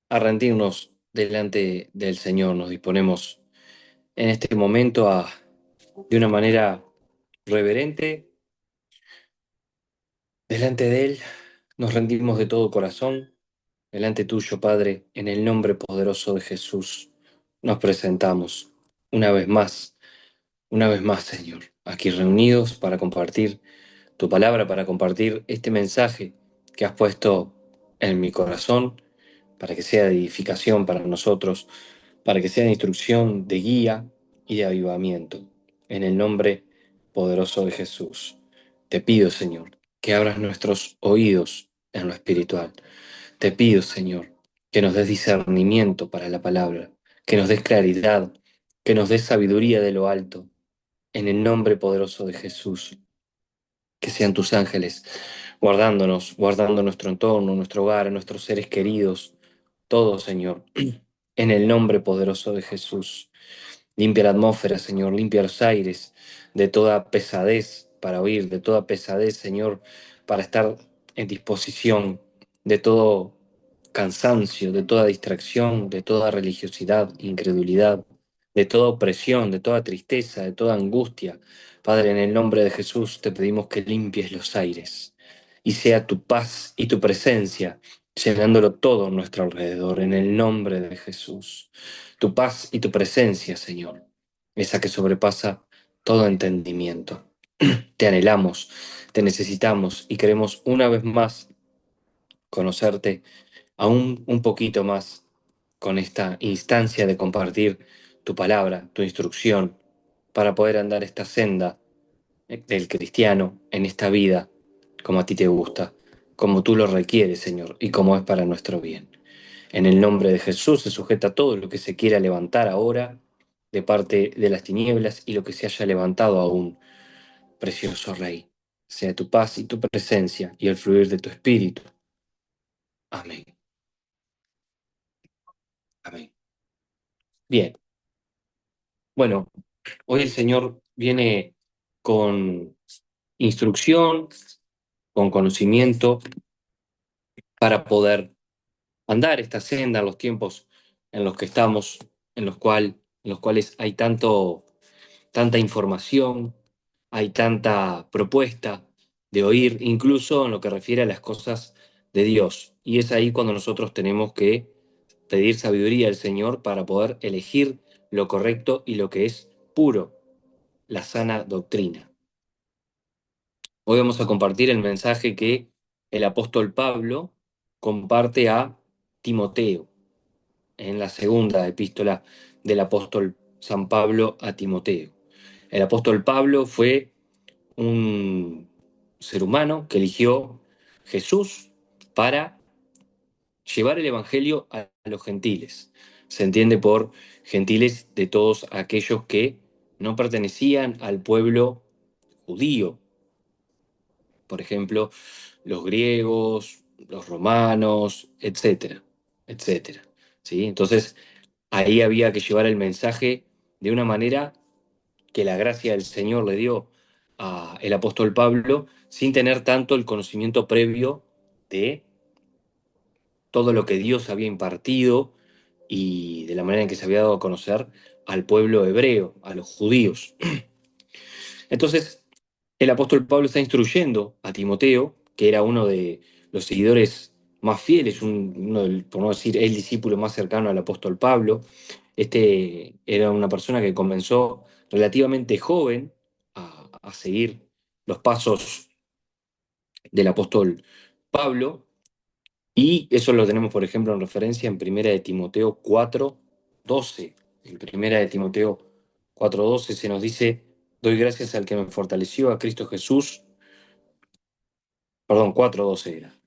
a rendirnos delante del Señor. Nos disponemos en este momento de una manera reverente, delante de Él. Nos rendimos de todo corazón, delante tuyo, Padre, en el nombre poderoso de Jesús. Nos presentamos una vez más, Señor, aquí reunidos para compartir tu palabra, para compartir este mensaje que has puesto en mi corazón, para que sea de edificación para nosotros, para que sea de instrucción, de guía y de avivamiento. En el nombre poderoso de Jesús. Te pido, Señor, que abras nuestros oídos en lo espiritual. Te pido, Señor, que nos des discernimiento para la palabra, que nos des claridad, que nos des sabiduría de lo alto. En el nombre poderoso de Jesús, que sean tus ángeles guardándonos, guardando nuestro entorno, nuestro hogar, nuestros seres queridos, todo, Señor, en el nombre poderoso de Jesús. Limpia la atmósfera, Señor, limpia los aires de toda pesadez para oír, de toda pesadez, Señor, para estar en disposición, de todo cansancio, de toda distracción, de toda religiosidad, incredulidad, de toda opresión, de toda tristeza, de toda angustia. Padre, en el nombre de Jesús te pedimos que limpies los aires y sea tu paz y tu presencia llenándolo todo a nuestro alrededor, en el nombre de Jesús. Tu paz y tu presencia, Señor, esa que sobrepasa todo entendimiento. Te anhelamos, te necesitamos y queremos una vez más conocerte aún un poquito más con esta instancia de compartir tu palabra, tu instrucción, para poder andar esta senda del cristiano en esta vida como a ti te gusta, como tú lo requieres, Señor, y como es para nuestro bien. En el nombre de Jesús se sujeta todo lo que se quiera levantar ahora de parte de las tinieblas y lo que se haya levantado aún, precioso Rey. Sea tu paz y tu presencia y el fluir de tu espíritu. Amén. Amén. Bien, bueno, hoy el Señor viene con instrucción, con conocimiento para poder andar esta senda en los tiempos en los que estamos, en los cuales hay tanta información, hay tanta propuesta de oír, incluso en lo que refiere a las cosas de Dios. Y es ahí cuando nosotros tenemos que pedir sabiduría al Señor para poder elegir lo correcto y lo que es puro, la sana doctrina. Hoy vamos a compartir el mensaje que el apóstol Pablo comparte a Timoteo en la segunda epístola del apóstol San Pablo a Timoteo. El apóstol Pablo fue un ser humano que eligió Jesús para llevar el Evangelio a los gentiles. Se entiende por gentiles de todos aquellos que no pertenecían al pueblo judío. Por ejemplo, los griegos, los romanos, etcétera, etcétera. ¿Sí? Entonces, ahí había que llevar el mensaje de una manera que la gracia del Señor le dio al apóstol Pablo sin tener tanto el conocimiento previo de todo lo que Dios había impartido y de la manera en que se había dado a conocer al pueblo hebreo, a los judíos. Entonces, el apóstol Pablo está instruyendo a Timoteo, que era uno de los seguidores más fieles, por no decir el discípulo más cercano al apóstol Pablo. Este era una persona que comenzó relativamente joven a seguir los pasos del apóstol Pablo, y eso lo tenemos, por ejemplo, en referencia en Primera de Timoteo 4:12. En Primera de Timoteo 4:12 se nos dice: doy gracias al que me fortaleció, a Cristo Jesús. Perdón, 4:12 era.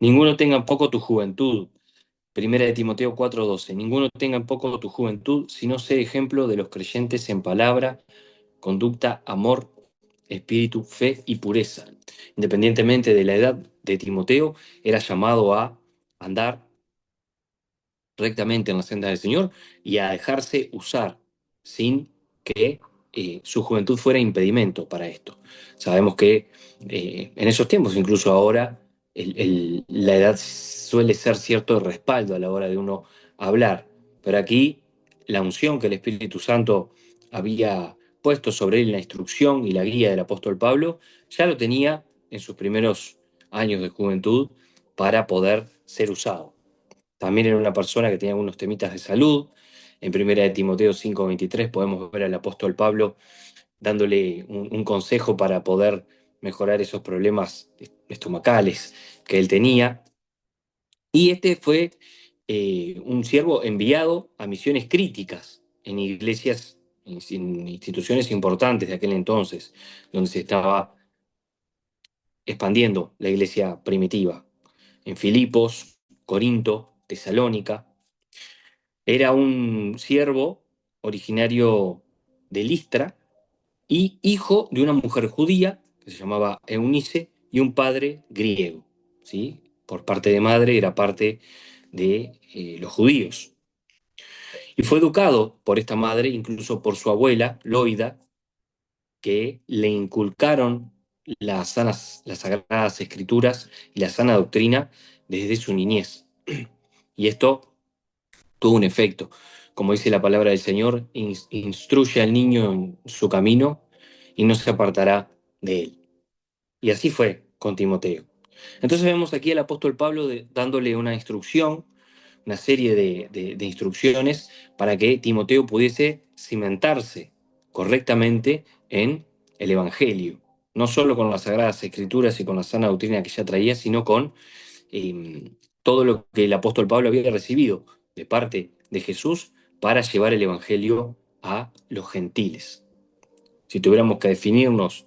Ninguno tenga en poco tu juventud. Primera de Timoteo 4:12. Ninguno tenga en poco tu juventud, sino sé ejemplo de los creyentes en palabra, conducta, amor, espíritu, fe y pureza. Independientemente de la edad de Timoteo, era llamado a andar rectamente en la senda del Señor y a dejarse usar sin que su juventud fuera impedimento para esto. Sabemos que en esos tiempos, incluso ahora, la edad suele ser cierto respaldo a la hora de uno hablar, pero aquí la unción que el Espíritu Santo había puesto sobre él, la instrucción y la guía del apóstol Pablo, ya lo tenía en sus primeros años de juventud para poder ser usado. También era una persona que tenía algunos temitas de salud. En primera de Timoteo 5:23 podemos ver al apóstol Pablo dándole un consejo para poder mejorar esos problemas estomacales que él tenía. Y este fue un siervo enviado a misiones críticas en iglesias, en instituciones importantes de aquel entonces, donde se estaba expandiendo la iglesia primitiva, en Filipos, Corinto, Tesalónica. Era un siervo originario de Listra y hijo de una mujer judía que se llamaba Eunice y un padre griego, ¿sí? Por parte de madre era parte de los judíos. Y fue educado por esta madre, incluso por su abuela, Loida, que le inculcaron las sagradas escrituras y la sana doctrina desde su niñez. Y esto tuvo un efecto. Como dice la palabra del Señor, instruye al niño en su camino y no se apartará de él. Y así fue con Timoteo. Entonces vemos aquí al apóstol Pablo dándole una instrucción, una serie de instrucciones para que Timoteo pudiese cimentarse correctamente en el Evangelio, no solo con las Sagradas Escrituras y con la sana doctrina que ya traía, sino con todo lo que el apóstol Pablo había recibido de parte de Jesús para llevar el Evangelio a los gentiles. Si tuviéramos que definirnos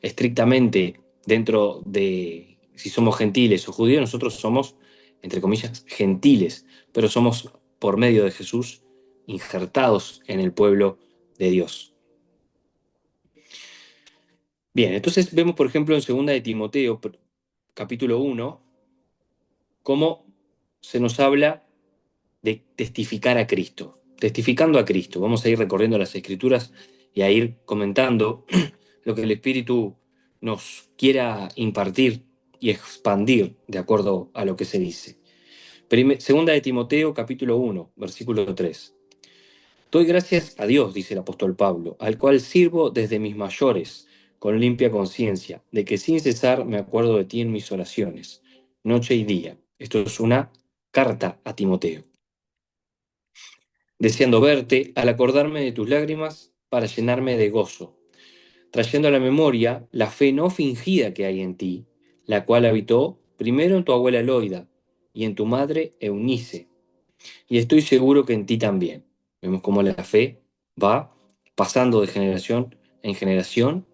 estrictamente dentro de si somos gentiles o judíos, nosotros somos, entre comillas, gentiles, pero somos por medio de Jesús injertados en el pueblo de Dios. Bien, entonces vemos, por ejemplo, en segunda de Timoteo, capítulo 1, cómo se nos habla de testificar a Cristo, testificando a Cristo. Vamos a ir recorriendo las Escrituras y a ir comentando lo que el Espíritu nos quiera impartir y expandir de acuerdo a lo que se dice. Segunda de Timoteo, capítulo 1, versículo 3. Doy gracias a Dios, dice el apóstol Pablo, al cual sirvo desde mis mayores, con limpia conciencia, de que sin cesar me acuerdo de ti en mis oraciones, noche y día. Esto es una carta a Timoteo. Deseando verte, al acordarme de tus lágrimas, para llenarme de gozo, trayendo a la memoria la fe no fingida que hay en ti, la cual habitó primero en tu abuela Loida y en tu madre Eunice, y estoy seguro que en ti también. Vemos cómo la fe va pasando de generación en generación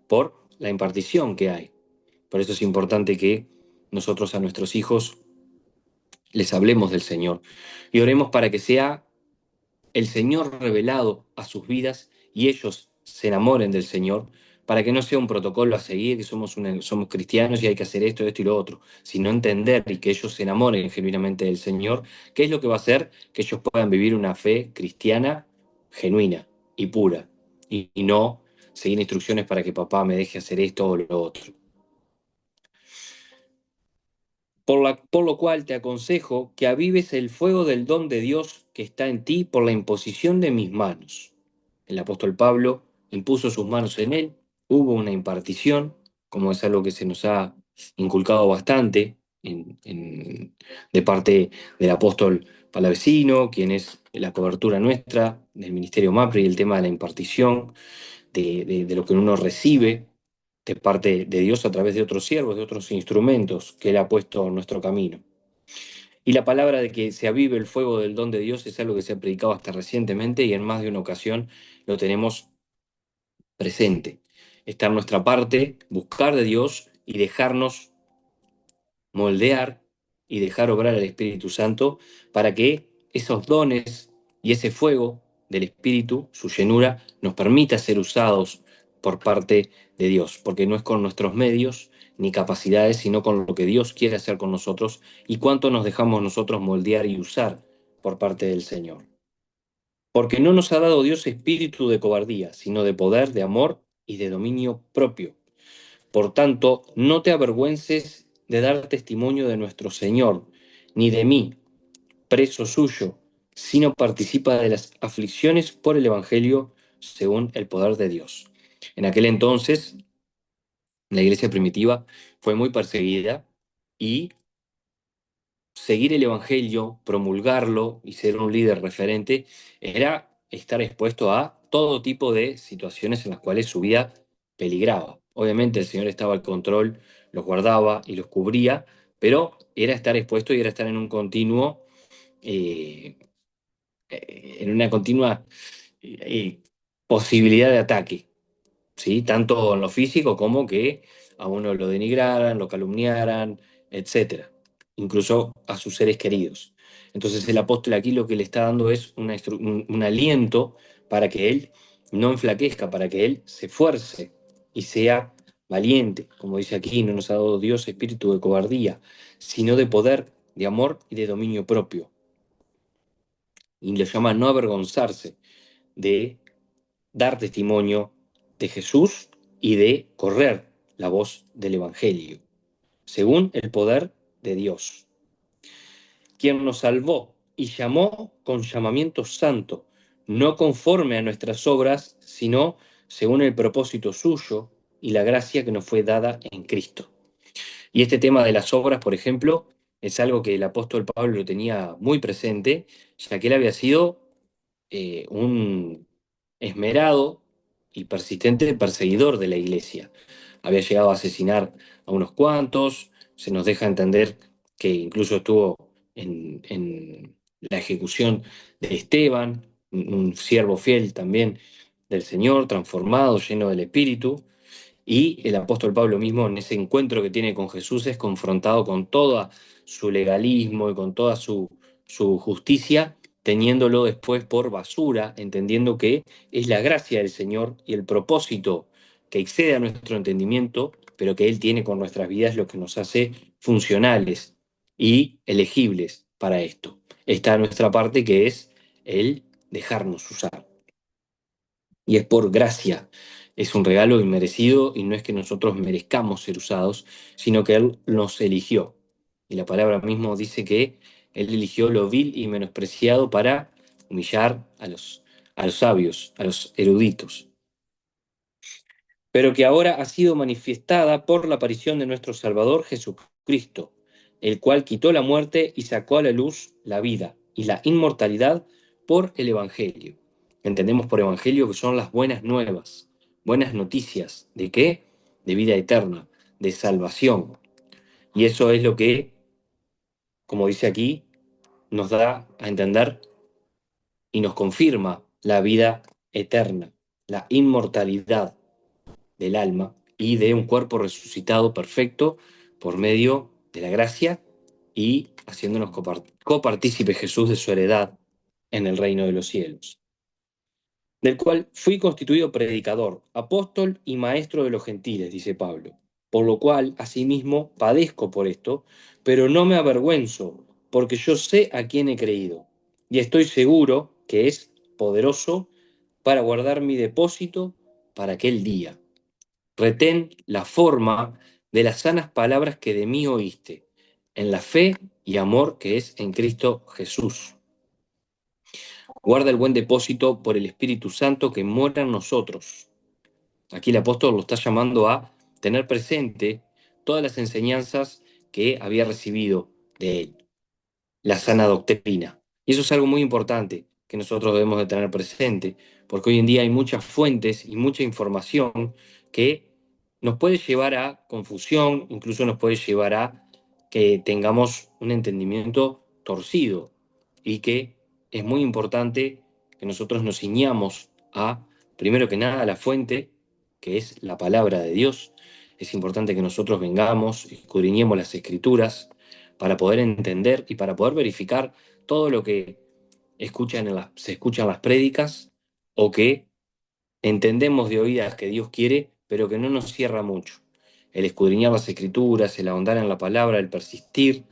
por la impartición que hay. Por eso es importante que nosotros a nuestros hijos les hablemos del Señor y oremos para que sea el Señor revelado a sus vidas y ellos se enamoren del Señor, para que no sea un protocolo a seguir, que somos cristianos y hay que hacer esto, esto y lo otro, sino entender y que ellos se enamoren genuinamente del Señor, que es lo que va a hacer que ellos puedan vivir una fe cristiana genuina y pura, y no seguir instrucciones para que papá me deje hacer esto o lo otro. Por lo cual te aconsejo que avives el fuego del don de Dios que está en ti por la imposición de mis manos. El apóstol Pablo impuso sus manos en él, hubo una impartición, como es algo que se nos ha inculcado bastante de parte del apóstol Palavecino, quien es la cobertura nuestra del ministerio MAPRI, el tema de la impartición, de lo que uno recibe de parte de Dios a través de otros siervos, de otros instrumentos que Él ha puesto en nuestro camino. Y la palabra de que se avive el fuego del don de Dios es algo que se ha predicado hasta recientemente y en más de una ocasión lo tenemos presente. Está en nuestra parte buscar de Dios y dejarnos moldear y dejar obrar al Espíritu Santo para que esos dones y ese fuego del Espíritu, su llenura, nos permita ser usados por parte de Dios, porque no es con nuestros medios ni capacidades, sino con lo que Dios quiere hacer con nosotros y cuánto nos dejamos nosotros moldear y usar por parte del Señor. Porque no nos ha dado Dios espíritu de cobardía, sino de poder, de amor y de dominio propio. Por tanto, no te avergüences de dar testimonio de nuestro Señor, ni de mí, preso suyo, sino participa de las aflicciones por el Evangelio según el poder de Dios. En aquel entonces, la iglesia primitiva fue muy perseguida y seguir el Evangelio, promulgarlo y ser un líder referente era estar expuesto a todo tipo de situaciones en las cuales su vida peligraba. Obviamente el Señor estaba al control, los guardaba y los cubría, pero era estar expuesto y era estar en un continuo, eh, en una continua eh, posibilidad de ataque. ¿Sí? Tanto en lo físico como que a uno lo denigraran, lo calumniaran, etcétera, incluso a sus seres queridos. Entonces el apóstol aquí lo que le está dando es un aliento para que él no enflaquezca, para que él se esfuerce y sea valiente. Como dice aquí, no nos ha dado Dios espíritu de cobardía, sino de poder, de amor y de dominio propio. Y lo llama no avergonzarse de dar testimonio de Jesús y de correr la voz del Evangelio, según el poder de Dios, quien nos salvó y llamó con llamamiento santo, no conforme a nuestras obras, sino según el propósito suyo y la gracia que nos fue dada en Cristo. Y este tema de las obras, por ejemplo, es algo que el apóstol Pablo lo tenía muy presente, ya que él había sido un esmerado y persistente perseguidor de la iglesia. Había llegado a asesinar a unos cuantos, se nos deja entender que incluso estuvo en la ejecución de Esteban, un siervo fiel también del Señor, transformado, lleno del Espíritu. Y el apóstol Pablo mismo en ese encuentro que tiene con Jesús es confrontado con todo su legalismo y con toda su justicia, teniéndolo después por basura, entendiendo que es la gracia del Señor y el propósito que excede a nuestro entendimiento, pero que Él tiene con nuestras vidas lo que nos hace funcionales y elegibles para esto. Está nuestra parte que es el dejarnos usar y es por gracia. Es un regalo inmerecido y no es que nosotros merezcamos ser usados, sino que Él nos eligió. Y la palabra mismo dice que Él eligió lo vil y menospreciado para humillar a los sabios, a los eruditos, pero que ahora ha sido manifestada por la aparición de nuestro Salvador Jesucristo, el cual quitó la muerte y sacó a la luz la vida y la inmortalidad por el Evangelio. Entendemos por Evangelio que son las buenas nuevas, buenas noticias. ¿De qué? De vida eterna, de salvación. Y eso es lo que, como dice aquí, nos da a entender y nos confirma la vida eterna, la inmortalidad del alma y de un cuerpo resucitado perfecto por medio de la gracia y haciéndonos copartícipe Jesús de su heredad en el reino de los cielos, del cual fui constituido predicador, apóstol y maestro de los gentiles, dice Pablo, por lo cual asimismo padezco por esto, pero no me avergüenzo, porque yo sé a quién he creído, y estoy seguro que es poderoso para guardar mi depósito para aquel día. Retén la forma de las sanas palabras que de mí oíste, en la fe y amor que es en Cristo Jesús. Guarda el buen depósito por el Espíritu Santo que mora en nosotros. Aquí el apóstol lo está llamando a tener presente todas las enseñanzas que había recibido de él, la sana doctrina. Y eso es algo muy importante que nosotros debemos de tener presente, porque hoy en día hay muchas fuentes y mucha información que nos puede llevar a confusión, incluso nos puede llevar a que tengamos un entendimiento torcido y que es muy importante que nosotros nos ciñamos a, primero que nada, a la fuente, que es la palabra de Dios. Es importante que nosotros vengamos, escudriñemos las escrituras para poder entender y para poder verificar todo lo que se escucha en las prédicas o que entendemos de oídas que Dios quiere, pero que no nos cierra mucho. El escudriñar las escrituras, el ahondar en la palabra, el persistir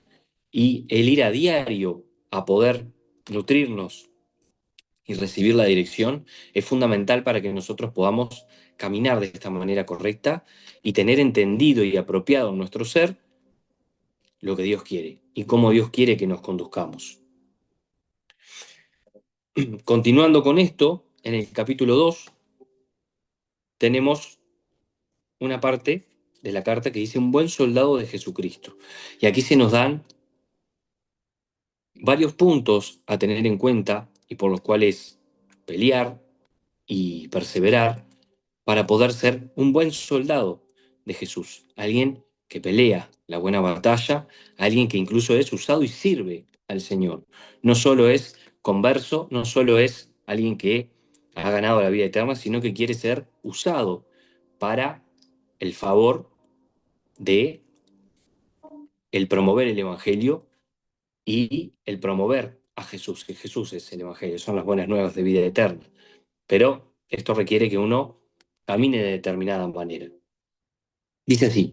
y el ir a diario a poder nutrirnos y recibir la dirección es fundamental para que nosotros podamos caminar de esta manera correcta y tener entendido y apropiado en nuestro ser lo que Dios quiere y cómo Dios quiere que nos conduzcamos. Continuando con esto, en el capítulo 2 tenemos una parte de la carta que dice un buen soldado de Jesucristo. Y aquí se nos dan varios puntos a tener en cuenta y por los cuales pelear y perseverar para poder ser un buen soldado de Jesús, alguien que pelea la buena batalla, alguien que incluso es usado y sirve al Señor. No solo es converso, no solo es alguien que ha ganado la vida eterna, sino que quiere ser usado para el favor de el promover el Evangelio y el promover a Jesús, que Jesús es el Evangelio, son las buenas nuevas de vida eterna. Pero esto requiere que uno camine de determinada manera. Dice así: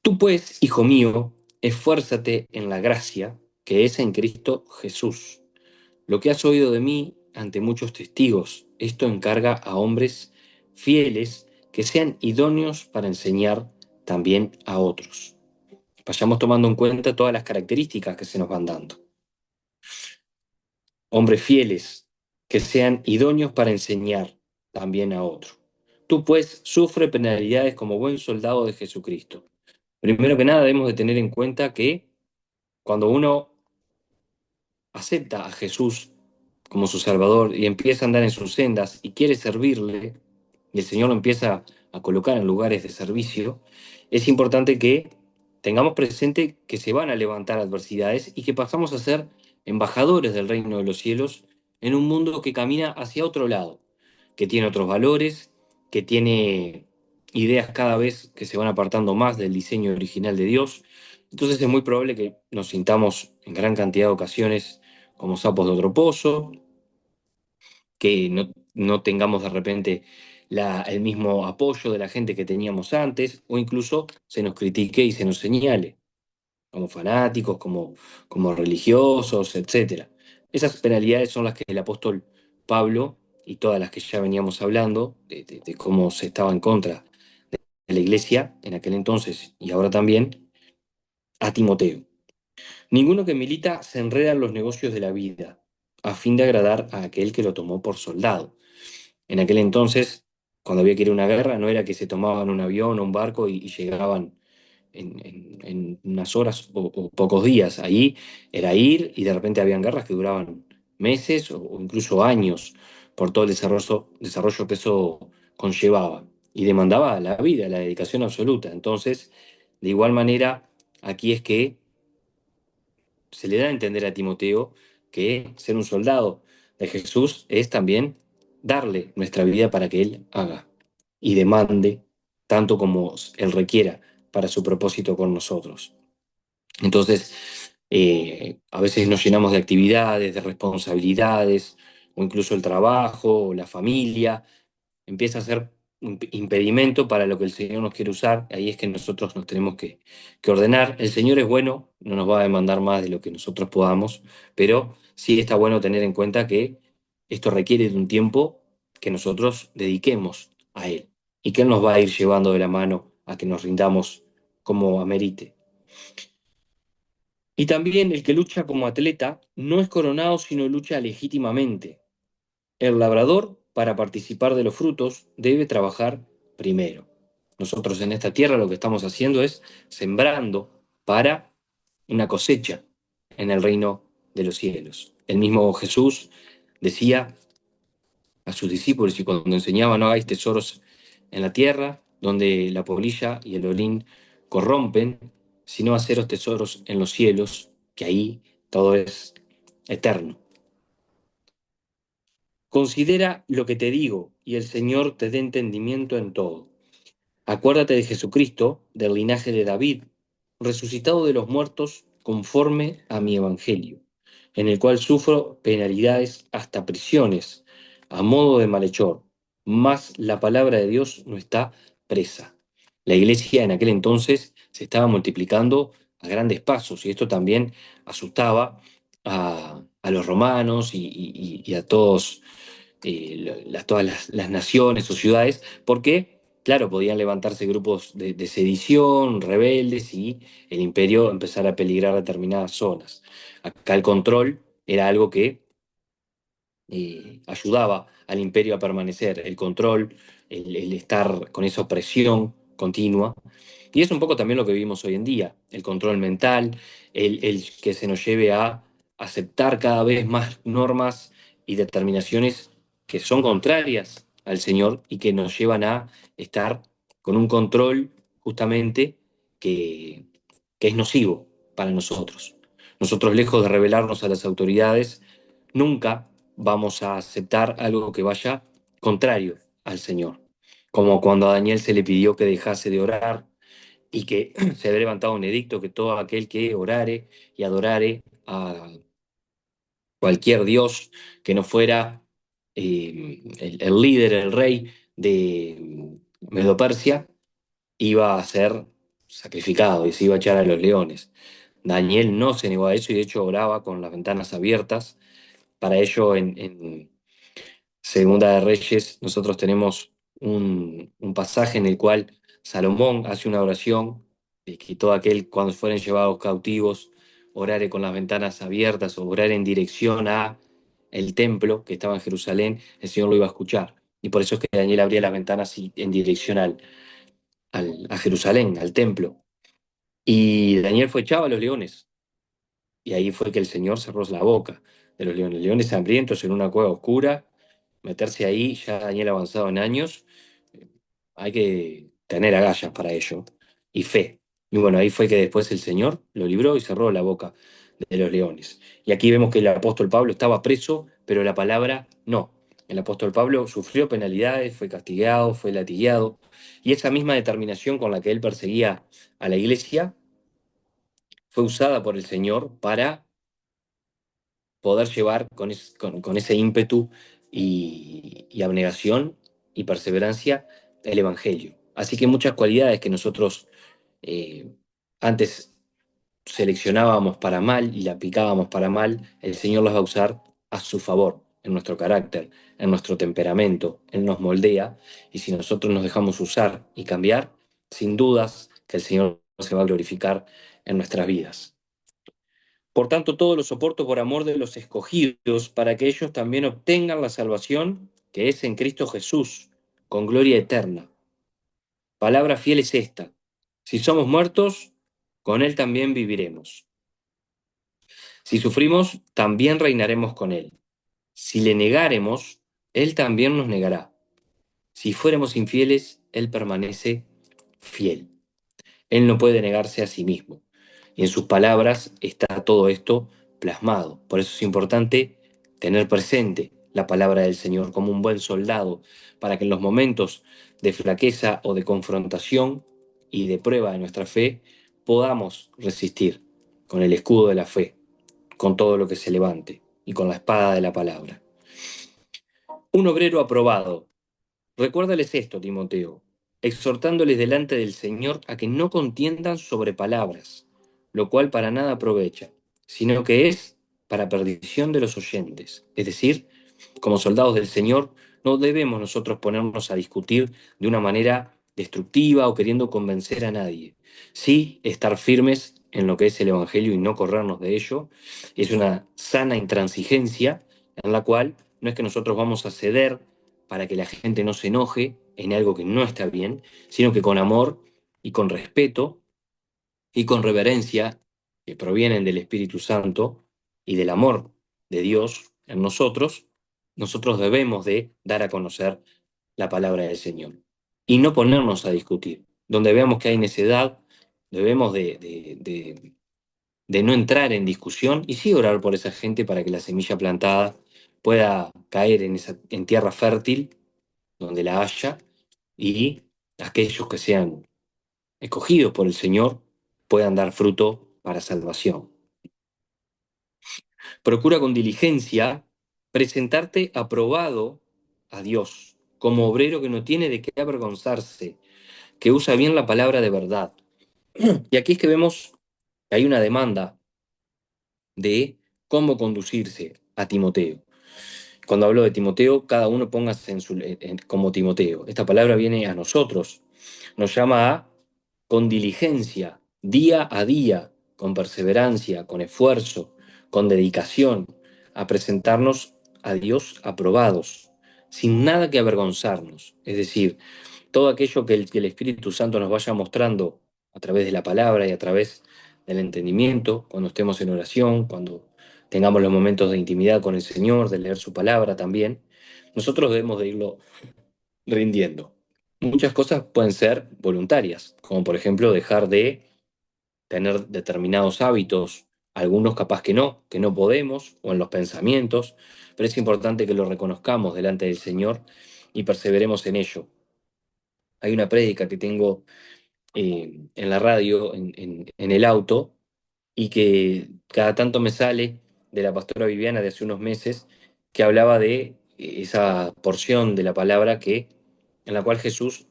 tú pues, hijo mío, esfuérzate en la gracia que es en Cristo Jesús. Lo que has oído de mí ante muchos testigos, esto encarga a hombres fieles que sean idóneos para enseñar también a otros. Vayamos tomando en cuenta todas las características que se nos van dando. Hombres fieles que sean idóneos para enseñar también a otros. Tú pues sufre penalidades como buen soldado de Jesucristo. Primero que nada debemos de tener en cuenta que cuando uno acepta a Jesús como su Salvador y empieza a andar en sus sendas y quiere servirle, y el Señor lo empieza a colocar en lugares de servicio, es importante que tengamos presente que se van a levantar adversidades y que pasamos a ser embajadores del reino de los cielos en un mundo que camina hacia otro lado, que tiene otros valores, que tiene ideas cada vez que se van apartando más del diseño original de Dios. Entonces es muy probable que nos sintamos en gran cantidad de ocasiones como sapos de otro pozo, que no tengamos de repente el mismo apoyo de la gente que teníamos antes, o incluso se nos critique y se nos señale como fanáticos, como religiosos, etcétera. Esas penalidades son las que el apóstol Pablo y todas las que ya veníamos hablando, de cómo se estaba en contra de la iglesia en aquel entonces y ahora también, a Timoteo. Ninguno que milita se enreda en los negocios de la vida, a fin de agradar a aquel que lo tomó por soldado. En aquel entonces, cuando había que ir a una guerra, no era que se tomaban un avión o un barco y llegaban en unas horas o pocos días. Ahí era ir y de repente habían guerras que duraban meses o incluso años por todo el desarrollo que eso conllevaba y demandaba la vida, la dedicación absoluta. Entonces, de igual manera, aquí es que se le da a entender a Timoteo que ser un soldado de Jesús es también darle nuestra vida para que Él haga y demande tanto como Él requiera para su propósito con nosotros. Entonces, a veces nos llenamos de actividades, de responsabilidades, o incluso el trabajo, o la familia, empieza a ser un impedimento para lo que el Señor nos quiere usar. Ahí es que nosotros nos tenemos que ordenar. El Señor es bueno, no nos va a demandar más de lo que nosotros podamos, pero sí está bueno tener en cuenta que esto requiere de un tiempo que nosotros dediquemos a Él y que Él nos va a ir llevando de la mano a que nos rindamos como amerite. Y también el que lucha como atleta no es coronado, sino lucha legítimamente. El labrador, para participar de los frutos, debe trabajar primero. Nosotros en esta tierra lo que estamos haciendo es sembrando para una cosecha en el reino de los cielos. El mismo Jesús decía a sus discípulos y cuando enseñaba: no hagáis tesoros en la tierra, donde la polilla y el orín corrompen, sino haceros tesoros en los cielos, que ahí todo es eterno. Considera lo que te digo, y el Señor te dé entendimiento en todo. Acuérdate de Jesucristo, del linaje de David, resucitado de los muertos conforme a mi evangelio, en el cual sufro penalidades hasta prisiones, a modo de malhechor, mas la palabra de Dios no está presa. La iglesia en aquel entonces se estaba multiplicando a grandes pasos y esto también asustaba a los romanos y a todas las naciones o ciudades. ¿Por qué? claro, podían levantarse grupos de sedición, rebeldes y el imperio empezar a peligrar determinadas zonas. Acá el control era algo que ayudaba al imperio a permanecer, el control, el estar con esa opresión continua. Y es un poco también lo que vivimos hoy en día, el control mental, el que se nos lleve a aceptar cada vez más normas y determinaciones que son contrarias al Señor y que nos llevan a estar con un control justamente que, que es nocivo para nosotros. Nosotros, lejos de rebelarnos a las autoridades, nunca vamos a aceptar algo que vaya contrario al Señor. Como cuando a Daniel se le pidió que dejase de orar y que se había levantado un edicto que todo aquel que orare y adorare a cualquier dios que no fuera el líder, el rey de Medopersia, iba a ser sacrificado y se iba a echar a los leones. Daniel no se negó a eso y de hecho oraba con las ventanas abiertas. Para ello, en Segunda de Reyes, nosotros tenemos un pasaje en el cual Salomón hace una oración de que todo aquel, cuando fueren llevados cautivos, orare con las ventanas abiertas o orar en dirección a el templo que estaba en Jerusalén, el Señor lo iba a escuchar. Y por eso es que Daniel abría las ventanas en dirección a Jerusalén, al templo. Y Daniel fue echado a los leones. Y ahí fue que el Señor cerró la boca de los leones. Leones hambrientos en una cueva oscura, meterse ahí, ya Daniel avanzado en años, eh, hay que tener agallas para ello y fe. Y bueno, ahí fue que después el Señor lo libró y cerró la boca de los leones. Y aquí vemos que el apóstol Pablo estaba preso, pero la palabra no. El apóstol Pablo sufrió penalidades, fue castigado, fue latigueado, y esa misma determinación con la que él perseguía a la iglesia fue usada por el Señor para poder llevar con ese ímpetu y abnegación y perseverancia el Evangelio. Así que muchas cualidades que nosotros eh, antes seleccionábamos para mal y la aplicábamos para mal, el Señor las va a usar a su favor, en nuestro carácter, en nuestro temperamento. Él nos moldea y si nosotros nos dejamos usar y cambiar, sin dudas que el Señor se va a glorificar en nuestras vidas. Por tanto, todo lo soporto por amor de los escogidos, para que ellos también obtengan la salvación que es en Cristo Jesús, con gloria eterna. Palabra fiel es esta: si somos muertos, con Él también viviremos. Si sufrimos, también reinaremos con Él. Si le negáremos, Él también nos negará. Si fuéramos infieles, Él permanece fiel. Él no puede negarse a sí mismo. Y en sus palabras está todo esto plasmado. Por eso es importante tener presente la palabra del Señor como un buen soldado, para que en los momentos de flaqueza o de confrontación y de prueba de nuestra fe podamos resistir con el escudo de la fe, con todo lo que se levante y con la espada de la palabra. Un obrero aprobado. Recuérdales esto, Timoteo, exhortándoles delante del Señor a que no contiendan sobre palabras, lo cual para nada aprovecha, sino que es para perdición de los oyentes. Es decir, como soldados del Señor, no debemos nosotros ponernos a discutir de una manera destructiva o queriendo convencer a nadie. Sí, estar firmes en lo que es el Evangelio y no corrernos de ello. Es una sana intransigencia en la cual no es que nosotros vamos a ceder para que la gente no se enoje en algo que no está bien, sino que con amor y con respeto y con reverencia que provienen del Espíritu Santo y del amor de Dios en nosotros, nosotros debemos de dar a conocer la palabra del Señor y no ponernos a discutir. Donde veamos que hay necedad, debemos de no entrar en discusión y sí orar por esa gente para que la semilla plantada pueda caer en tierra fértil donde la haya, y aquellos que sean escogidos por el Señor puedan dar fruto para salvación. Procura con diligencia presentarte aprobado a Dios, como obrero que no tiene de qué avergonzarse, que usa bien la palabra de verdad. Y aquí es que vemos que hay una demanda de cómo conducirse a Timoteo. Cuando hablo de Timoteo, cada uno póngase como Timoteo. Esta palabra viene a nosotros, nos llama a con diligencia, día a día, con perseverancia, con esfuerzo, con dedicación, a presentarnos a Dios aprobados, sin nada que avergonzarnos. Es decir, todo aquello que el Espíritu Santo nos vaya mostrando a través de la palabra y a través del entendimiento, cuando estemos en oración, cuando tengamos los momentos de intimidad con el Señor, de leer su palabra también, nosotros debemos de irlo rindiendo. Muchas cosas pueden ser voluntarias, como por ejemplo dejar de tener determinados hábitos, algunos capaz que no podemos, o en los pensamientos, pero es importante que lo reconozcamos delante del Señor y perseveremos en ello. Hay una prédica que tengo en la radio, en el auto, y que cada tanto me sale de la pastora Viviana de hace unos meses, que hablaba de esa porción de la palabra en la cual Jesús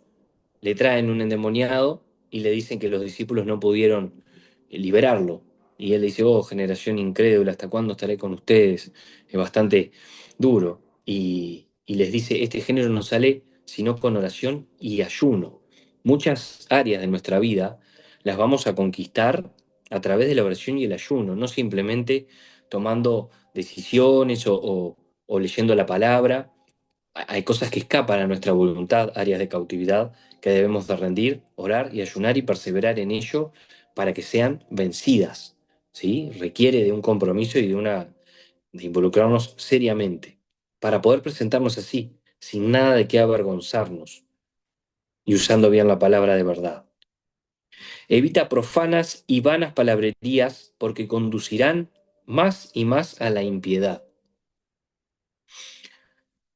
le traen un endemoniado y le dicen que los discípulos no pudieron liberarlo. Y él dice, oh, generación incrédula, ¿hasta cuándo estaré con ustedes? Es bastante duro. Y les dice, este género no sale sino con oración y ayuno. Muchas áreas de nuestra vida las vamos a conquistar a través de la oración y el ayuno, no simplemente tomando decisiones o leyendo la palabra. Hay cosas que escapan a nuestra voluntad, áreas de cautividad que debemos de rendir, orar y ayunar y perseverar en ello para que sean vencidas, ¿sí? Requiere de un compromiso y de involucrarnos seriamente para poder presentarnos así, sin nada de qué avergonzarnos y usando bien la palabra de verdad. Evita profanas y vanas palabrerías porque conducirán más y más a la impiedad.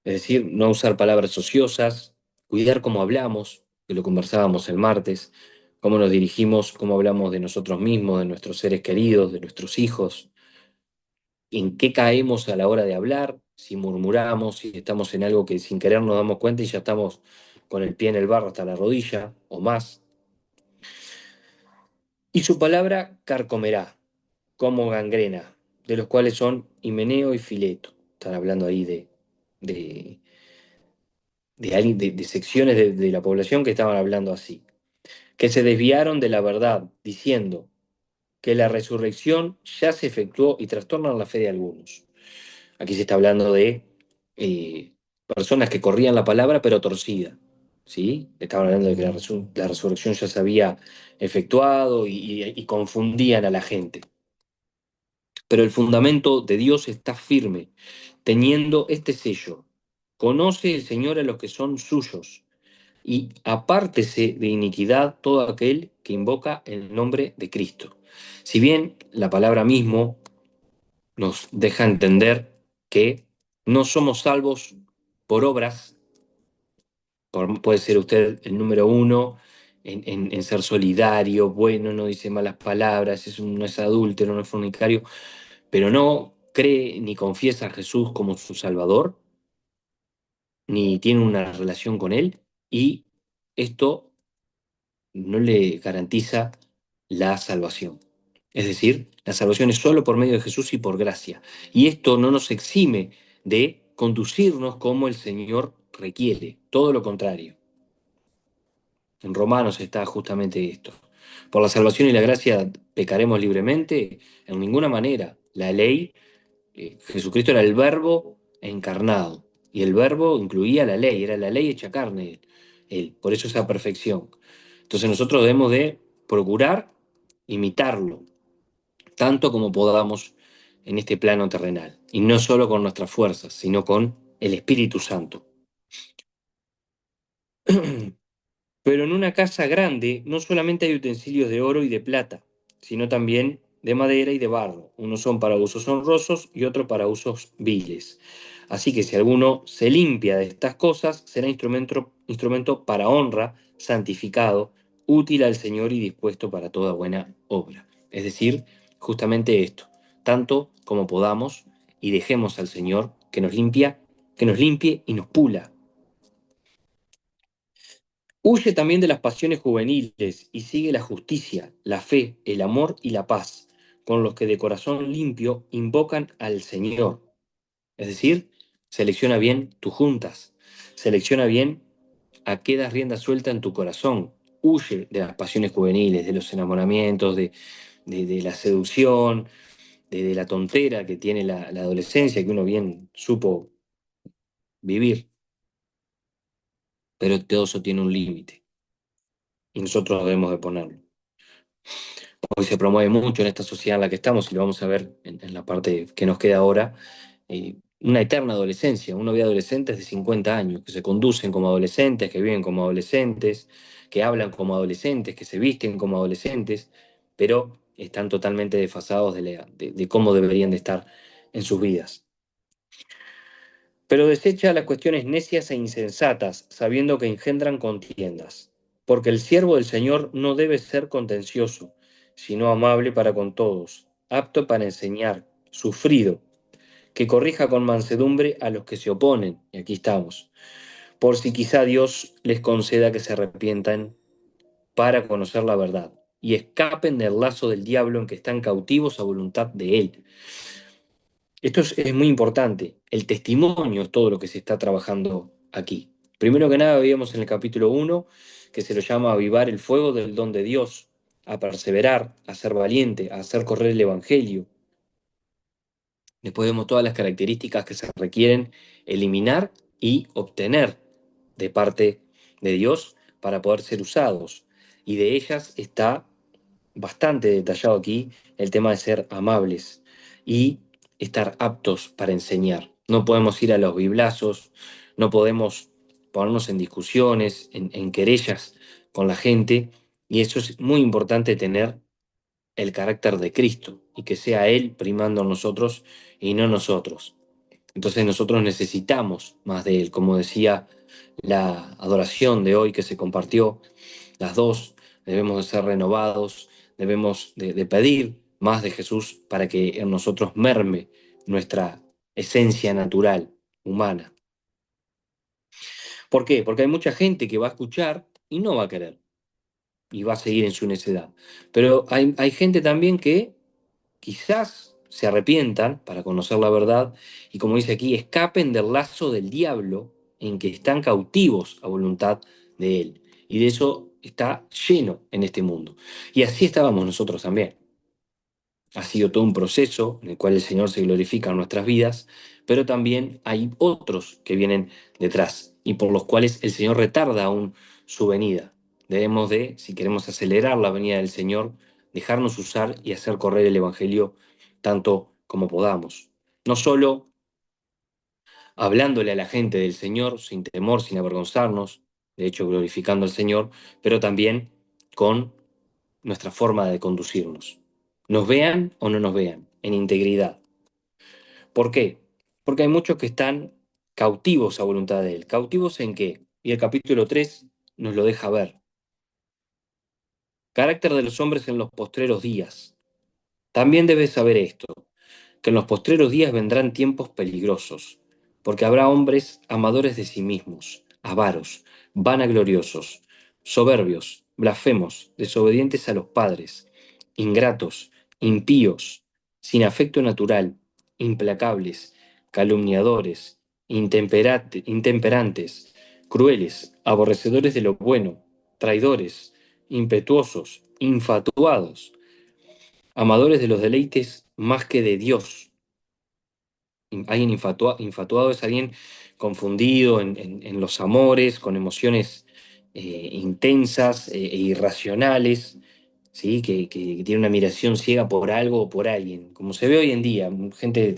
Es decir, no usar palabras ociosas, cuidar cómo hablamos, que lo conversábamos el martes, cómo nos dirigimos, cómo hablamos de nosotros mismos, de nuestros seres queridos, de nuestros hijos, en qué caemos a la hora de hablar, si murmuramos, si estamos en algo que sin querer nos damos cuenta y ya estamos con el pie en el barro hasta la rodilla o más. Y su palabra carcomerá, como gangrena, de los cuales son Himeneo y Fileto. Están hablando ahí de, de secciones de la población que estaban hablando así, que se desviaron de la verdad, diciendo que la resurrección ya se efectuó y trastornan la fe de algunos. Aquí se está hablando de personas que corrían la palabra pero torcida. ¿Sí? Estaban hablando de que la resurrección ya se había efectuado y confundían a la gente. Pero el fundamento de Dios está firme, teniendo este sello. Conoce el Señor a los que son suyos, y apártese de iniquidad todo aquel que invoca el nombre de Cristo. Si bien la palabra mismo nos deja entender que no somos salvos por obras, puede ser usted el número uno en ser solidario, bueno, no dice malas palabras, no es adúltero, no es fornicario, pero no cree ni confiesa a Jesús como su Salvador, ni tiene una relación con Él, y esto no le garantiza la salvación. Es decir, la salvación es solo por medio de Jesús y por gracia. Y esto no nos exime de conducirnos como el Señor requiere, todo lo contrario. En Romanos está justamente esto. Por la salvación y la gracia pecaremos libremente, en ninguna manera. La ley, Jesucristo era el verbo encarnado, y el verbo incluía la ley, era la ley hecha carne, él, por eso esa perfección. Entonces nosotros debemos de procurar imitarlo, tanto como podamos en este plano terrenal, y no solo con nuestras fuerzas, sino con el Espíritu Santo. Pero en una casa grande no solamente hay utensilios de oro y de plata, sino también de madera y de barro. Unos son para usos honrosos y otros para usos viles. Así que si alguno se limpia de estas cosas, será instrumento para honra, santificado, útil al Señor y dispuesto para toda buena obra. Es decir, justamente esto, tanto como podamos, y dejemos al Señor que nos limpie y nos pula. Huye también de las pasiones juveniles y sigue la justicia, la fe, el amor y la paz, con los que de corazón limpio invocan al Señor. Es decir, Selecciona bien tus juntas. Selecciona bien a qué das rienda suelta en tu corazón. Huye de las pasiones juveniles, de los enamoramientos, de la seducción, de la tontera que tiene la adolescencia, que uno bien supo vivir. Pero todo eso tiene un límite y nosotros debemos de ponerlo. Hoy se promueve mucho en esta sociedad en la que estamos, y lo vamos a ver en la parte que nos queda ahora, una eterna adolescencia, una vida de adolescentes de 50 años, que se conducen como adolescentes, que viven como adolescentes, que hablan como adolescentes, que se visten como adolescentes, pero están totalmente desfasados de cómo deberían de estar en sus vidas. Pero desecha las cuestiones necias e insensatas, sabiendo que engendran contiendas. Porque el siervo del Señor no debe ser contencioso, sino amable para con todos, apto para enseñar, sufrido, que corrija con mansedumbre a los que se oponen, y aquí estamos, por si quizá Dios les conceda que se arrepientan para conocer la verdad, y escapen del lazo del diablo en que están cautivos a voluntad de él. Esto es muy importante. El testimonio es todo lo que se está trabajando aquí. Primero que nada, veíamos en el capítulo 1 que se lo llama a avivar el fuego del don de Dios, a perseverar, a ser valiente, a hacer correr el Evangelio. Después vemos todas las características que se requieren eliminar y obtener de parte de Dios para poder ser usados. Y de ellas está bastante detallado aquí el tema de ser amables y estar aptos para enseñar. No podemos ir a los biblazos, no podemos ponernos en discusiones, en querellas con la gente, y eso es muy importante, tener el carácter de Cristo y que sea Él primando en nosotros y no nosotros. Entonces nosotros necesitamos más de Él, como decía la adoración de hoy que se compartió, las dos, debemos de ser renovados, debemos de pedir más de Jesús para que en nosotros merme nuestra esencia natural, humana. ¿Por qué? Porque hay mucha gente que va a escuchar y no va a querer, y va a seguir en su necedad. Pero hay gente también que quizás se arrepientan para conocer la verdad y, como dice aquí, escapen del lazo del diablo en que están cautivos a voluntad de él. Y de eso está lleno en este mundo. Y así estábamos nosotros también. Ha sido todo un proceso en el cual el Señor se glorifica en nuestras vidas, pero también hay otros que vienen detrás y por los cuales el Señor retarda aún su venida. Debemos de, si queremos acelerar la venida del Señor, dejarnos usar y hacer correr el Evangelio tanto como podamos. No solo hablándole a la gente del Señor sin temor, sin avergonzarnos, de hecho glorificando al Señor, pero también con nuestra forma de conducirnos. Nos vean o no nos vean, en integridad. ¿Por qué? Porque hay muchos que están cautivos a voluntad de Él. ¿Cautivos en qué? Y el capítulo 3 nos lo deja ver. Carácter de los hombres en los postreros días. También debes saber esto, que en los postreros días vendrán tiempos peligrosos, porque habrá hombres amadores de sí mismos, avaros, vanagloriosos, soberbios, blasfemos, desobedientes a los padres, ingratos, impíos, sin afecto natural, implacables, calumniadores, intemperantes, crueles, aborrecedores de lo bueno, traidores, impetuosos, infatuados, amadores de los deleites más que de Dios. Alguien infatuado es alguien confundido en los amores, con emociones intensas e irracionales, ¿sí? Que tiene una admiración ciega por algo o por alguien, como se ve hoy en día, gente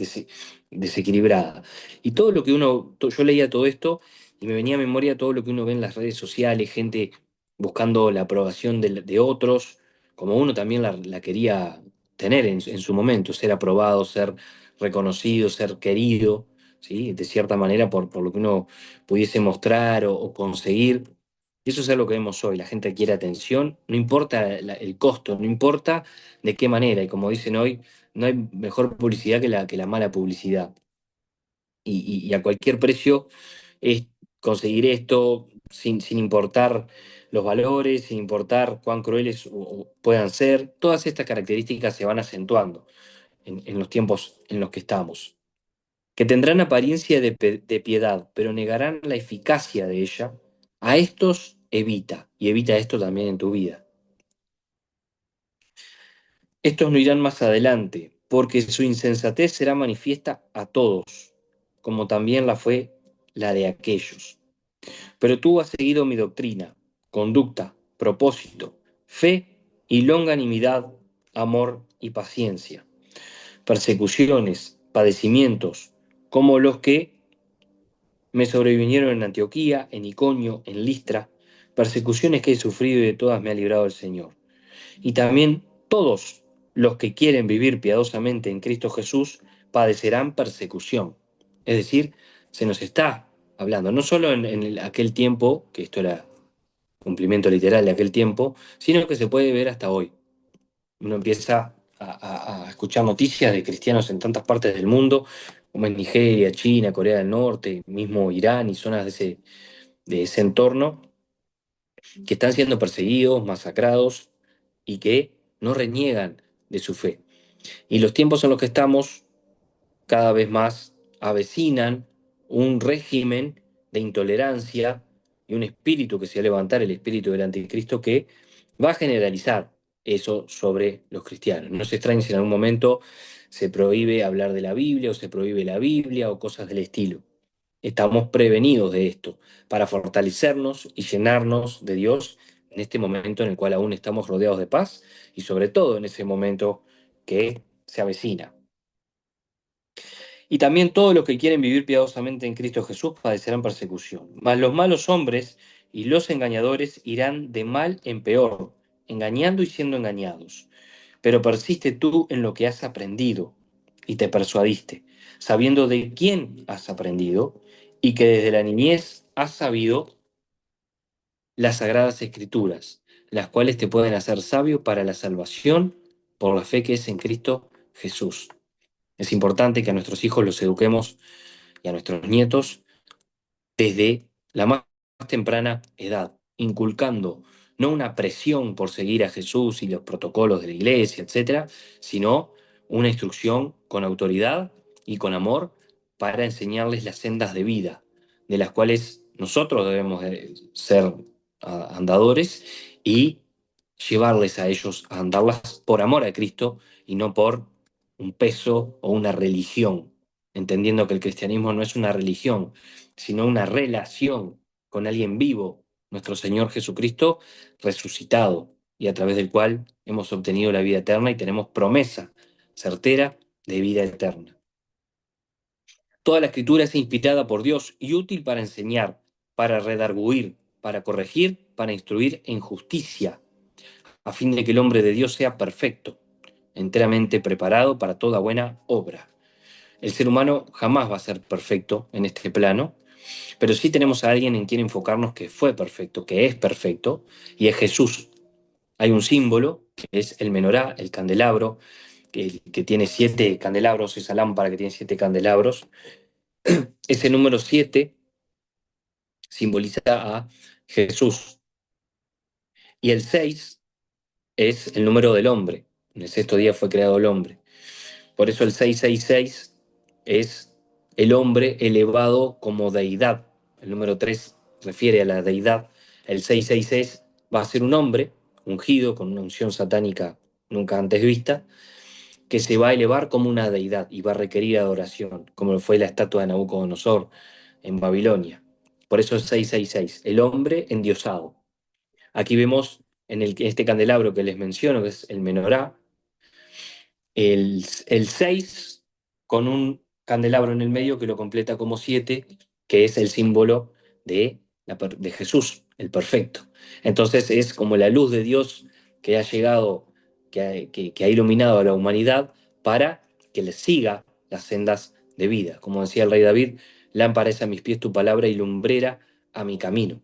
desequilibrada. Y todo lo que yo leía todo esto y me venía a memoria todo lo que uno ve en las redes sociales, gente buscando la aprobación de otros, como uno también la quería tener en su momento, ser aprobado, ser reconocido, ser querido, ¿sí? De cierta manera por lo que uno pudiese mostrar o conseguir. Y eso es algo que vemos hoy. La gente quiere atención, no importa el costo, no importa de qué manera. Y como dicen hoy, no hay mejor publicidad que la mala publicidad. Y a cualquier precio es conseguir esto sin importar los valores, sin importar cuán crueles o puedan ser. Todas estas características se van acentuando en los tiempos en los que estamos. que tendrán apariencia de piedad, pero negarán la eficacia de ella, a estos evita, y evita esto también en tu vida. Estos no irán más adelante, porque su insensatez será manifiesta a todos, como también la fue la de aquellos. Pero tú has seguido mi doctrina, conducta, propósito, fe y longanimidad, amor y paciencia, persecuciones, padecimientos, como los que me sobrevinieron en Antioquía, en Iconio, en Listra, persecuciones que he sufrido y de todas me ha librado el Señor. Y también todos los que quieren vivir piadosamente en Cristo Jesús padecerán persecución. Es decir, se nos está hablando, no solo en aquel tiempo, que esto era cumplimiento literal de aquel tiempo, sino que se puede ver hasta hoy. Uno empieza a escuchar noticias de cristianos en tantas partes del mundo, como en Nigeria, China, Corea del Norte, mismo Irán y zonas de ese entorno, que están siendo perseguidos, masacrados y que no reniegan de su fe. Y los tiempos en los que estamos cada vez más avecinan un régimen de intolerancia y un espíritu que se va a levantar, el espíritu del anticristo, que va a generalizar eso sobre los cristianos. No se extrañe si en algún momento se prohíbe hablar de la Biblia o se prohíbe la Biblia o cosas del estilo. Estamos prevenidos de esto para fortalecernos y llenarnos de Dios en este momento en el cual aún estamos rodeados de paz y sobre todo en ese momento que se avecina. Y también todos los que quieren vivir piadosamente en Cristo Jesús padecerán persecución. Mas los malos hombres y los engañadores irán de mal en peor, engañando y siendo engañados. Pero persiste tú en lo que has aprendido y te persuadiste, sabiendo de quién has aprendido y que desde la niñez has sabido las sagradas escrituras, las cuales te pueden hacer sabio para la salvación por la fe que es en Cristo Jesús. Es importante que a nuestros hijos los eduquemos y a nuestros nietos desde la más temprana edad, inculcando no una presión por seguir a Jesús y los protocolos de la iglesia, etcétera, sino una instrucción con autoridad y con amor para enseñarles las sendas de vida, de las cuales nosotros debemos de ser andadores y llevarles a ellos a andarlas por amor a Cristo y no por un peso o una religión, entendiendo que el cristianismo no es una religión, sino una relación con alguien vivo, nuestro Señor Jesucristo resucitado, y a través del cual hemos obtenido la vida eterna y tenemos promesa certera de vida eterna. Toda la escritura es inspirada por Dios y útil para enseñar, para redarguir, para corregir, para instruir en justicia, a fin de que el hombre de Dios sea perfecto, enteramente preparado para toda buena obra. El ser humano jamás va a ser perfecto en este plano, pero sí tenemos a alguien en quien enfocarnos que fue perfecto, que es perfecto, y es Jesús. Hay un símbolo, que es el menorá, el candelabro, que tiene 7 candelabros, esa lámpara que tiene 7 candelabros. Ese número 7 simboliza a Jesús. Y el 6 es el número del hombre. En el sexto día fue creado el hombre. Por eso el 666 es el hombre elevado como deidad. El número 3 refiere a la deidad. El 666 va a ser un hombre ungido con una unción satánica nunca antes vista, que se va a elevar como una deidad y va a requerir adoración, como fue la estatua de Nabucodonosor en Babilonia. Por eso es 666, el hombre endiosado. Aquí vemos este candelabro que les menciono, que es el menorá, el 6 con un candelabro en el medio que lo completa como 7, que es el símbolo de Jesús, el perfecto. Entonces es como la luz de Dios que ha llegado, que ha iluminado a la humanidad para que les siga las sendas de vida. Como decía el rey David, lámpara es a mis pies tu palabra y lumbrera a mi camino,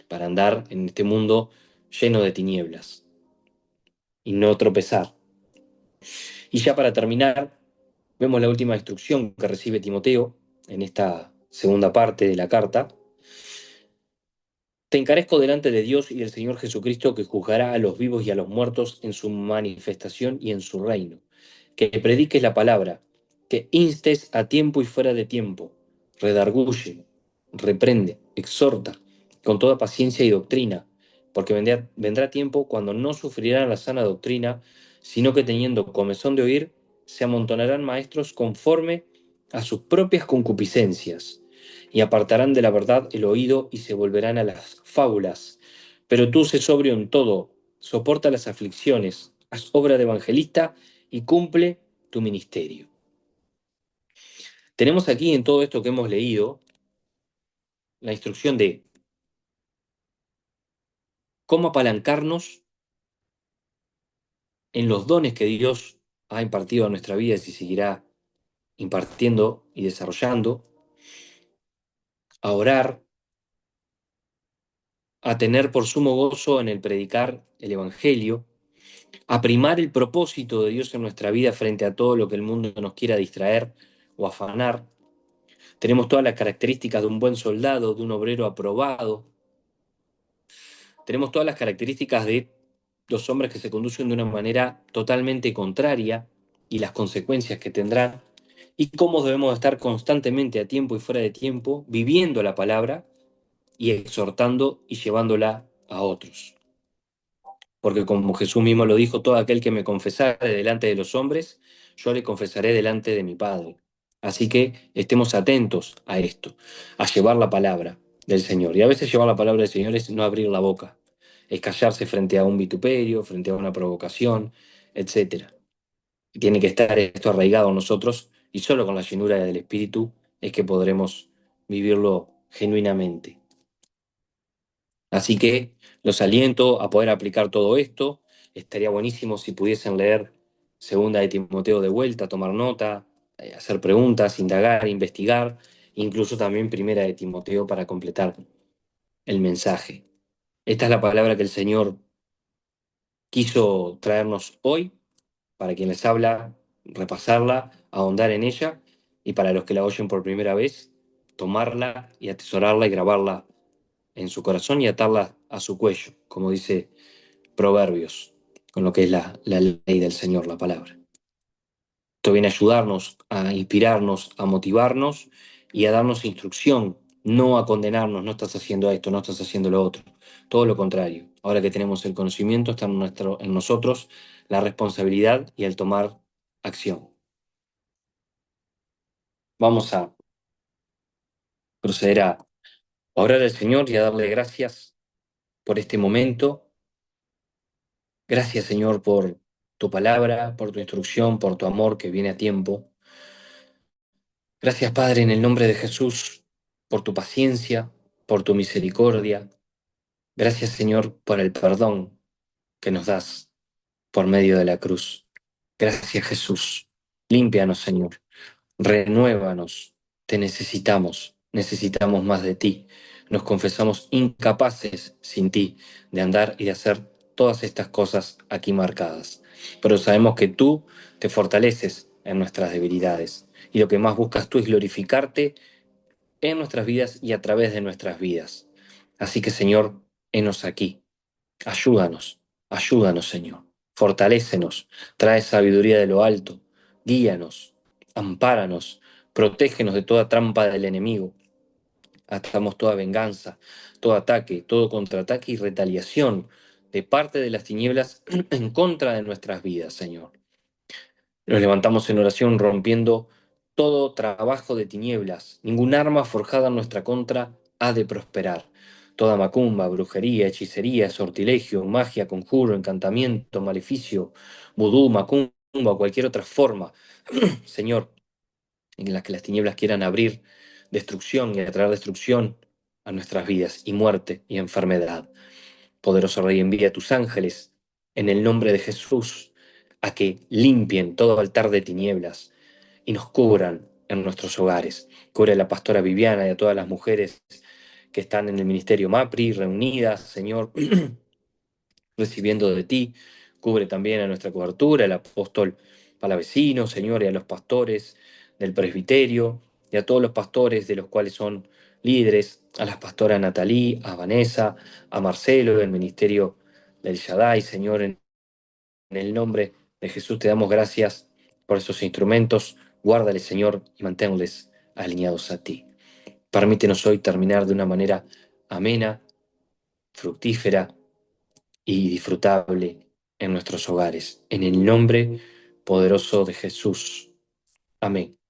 para andar en este mundo lleno de tinieblas y no tropezar. Y ya para terminar, vemos la última instrucción que recibe Timoteo en esta segunda parte de la carta. Te encarezco delante de Dios y del Señor Jesucristo, que juzgará a los vivos y a los muertos en su manifestación y en su reino. Que prediques la palabra, que instes a tiempo y fuera de tiempo, redarguye, reprende, exhorta, con toda paciencia y doctrina, porque vendrá tiempo cuando no sufrirán la sana doctrina, sino que teniendo comezón de oír, se amontonarán maestros conforme a sus propias concupiscencias, y apartarán de la verdad el oído y se volverán a las fábulas. Pero tú sé sobrio en todo, soporta las aflicciones, haz obra de evangelista y cumple tu ministerio. Tenemos aquí en todo esto que hemos leído la instrucción de cómo apalancarnos en los dones que Dios ha impartido a nuestra vida y seguirá impartiendo y desarrollando, a orar, a tener por sumo gozo en el predicar el Evangelio, a primar el propósito de Dios en nuestra vida frente a todo lo que el mundo nos quiera distraer o afanar. Tenemos todas las características de un buen soldado, de un obrero aprobado. Tenemos todas las características de los hombres que se conducen de una manera totalmente contraria y las consecuencias que tendrán, y cómo debemos estar constantemente a tiempo y fuera de tiempo, viviendo la palabra y exhortando y llevándola a otros. Porque como Jesús mismo lo dijo, todo aquel que me confesare delante de los hombres, yo le confesaré delante de mi Padre. Así que estemos atentos a esto, a llevar la palabra del Señor. Y a veces llevar la palabra del Señor es no abrir la boca, es callarse frente a un vituperio, frente a una provocación, etcétera. Tiene que estar esto arraigado en nosotros y solo con la llenura del Espíritu es que podremos vivirlo genuinamente. Así que los aliento a poder aplicar todo esto. Estaría buenísimo si pudiesen leer Segunda de Timoteo de vuelta, tomar nota, hacer preguntas, indagar, investigar, incluso también Primera de Timoteo para completar el mensaje. Esta es la palabra que el Señor quiso traernos hoy, para quien les habla, repasarla, ahondar en ella, y para los que la oyen por primera vez, tomarla y atesorarla y grabarla en su corazón y atarla a su cuello, como dice Proverbios, con lo que es la ley del Señor, la palabra. Esto viene a ayudarnos, a inspirarnos, a motivarnos y a darnos instrucción, no a condenarnos, no estás haciendo esto, no estás haciendo lo otro. Todo lo contrario. Ahora que tenemos el conocimiento, está en nosotros la responsabilidad y el tomar acción. Vamos a proceder a orar al Señor y a darle gracias por este momento. Gracias, Señor, por tu palabra, por tu instrucción, por tu amor que viene a tiempo. Gracias, Padre, en el nombre de Jesús, por tu paciencia, por tu misericordia. Gracias, Señor, por el perdón que nos das por medio de la cruz. Gracias, Jesús. Límpianos, Señor. Renuévanos. Te necesitamos. Necesitamos más de ti. Nos confesamos incapaces sin ti de andar y de hacer todas estas cosas aquí marcadas. Pero sabemos que tú te fortaleces en nuestras debilidades. Y lo que más buscas tú es glorificarte en nuestras vidas y a través de nuestras vidas. Así que, Señor, henos aquí. Ayúdanos, ayúdanos, Señor. Fortalécenos, trae sabiduría de lo alto, guíanos, ampáranos, protégenos de toda trampa del enemigo. Atamos toda venganza, todo ataque, todo contraataque y retaliación de parte de las tinieblas en contra de nuestras vidas, Señor. Nos levantamos en oración rompiendo todo trabajo de tinieblas. Ningún arma forjada en nuestra contra ha de prosperar. Toda macumba, brujería, hechicería, sortilegio, magia, conjuro, encantamiento, maleficio, vudú, macumba o cualquier otra forma, Señor, en la que las tinieblas quieran abrir destrucción y atraer destrucción a nuestras vidas y muerte y enfermedad. Poderoso Rey, envía a tus ángeles en el nombre de Jesús a que limpien todo altar de tinieblas y nos cubran en nuestros hogares. Cubre a la pastora Viviana y a todas las mujeres que están en el ministerio MAPRI, reunidas, Señor, recibiendo de ti. Cubre también a nuestra cobertura, el apóstol Palavecino, Señor, y a los pastores del presbiterio, y a todos los pastores de los cuales son líderes, a las pastoras Natalí, a Vanessa, a Marcelo, del ministerio del Shaddai, Señor, en el nombre de Jesús te damos gracias por esos instrumentos, Guárdale, Señor, y manténles alineados a ti. Permítenos hoy terminar de una manera amena, fructífera y disfrutable en nuestros hogares. En el nombre poderoso de Jesús. Amén.